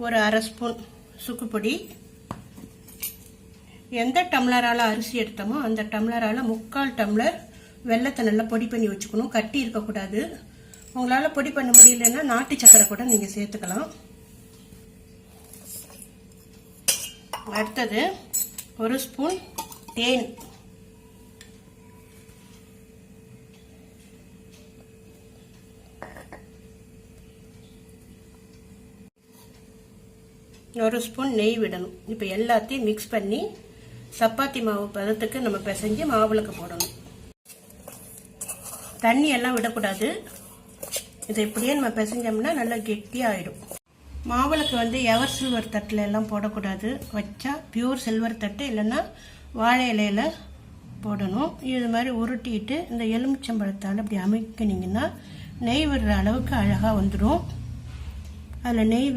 ஒரு அரை ஸ்பூன் சுக்குப்பொடி, எந்த டம்ளரால் அரிசி எடுத்தோமோ அந்த டம்ளரால் 3/4 டம்ளர் வெல்லத்தை நல்லா பொடி பண்ணி வச்சுக்கணும். கட்டி இருக்கக்கூடாது. உங்களால் பொடி பண்ண முடியலன்னா நாட்டு சக்கரை கூட நீங்கள் சேர்த்துக்கலாம். அடுத்தது ஒரு ஸ்பூன் தேன், ஒரு ஸ்பூன் நெய் விடணும். இப்போ எல்லாத்தையும் மிக்ஸ் பண்ணி சப்பாத்தி மாவு பதத்துக்கு நம்ம பிசைஞ்சு மாவுளுக்கு போடணும். தண்ணி எல்லாம் விடக்கூடாது. இதை இப்படியே நம்ம பிசைஞ்சோம்னா நல்லா கெட்டியாக ஆகிடும். மாவுளுக்கு எவர் சில்வர் தட்டில் எல்லாம் போடக்கூடாது. வச்சா பியூர் சில்வர் தட்டு இல்லைன்னா வாழை இலையில போடணும். இது மாதிரி உருட்டிட்டு இந்த எலுமிச்சம்பழத்தால் அப்படி அமைக்கினீங்கன்னா நெய் விடுற அளவுக்கு அழகாக வந்துடும். அதில் நெய்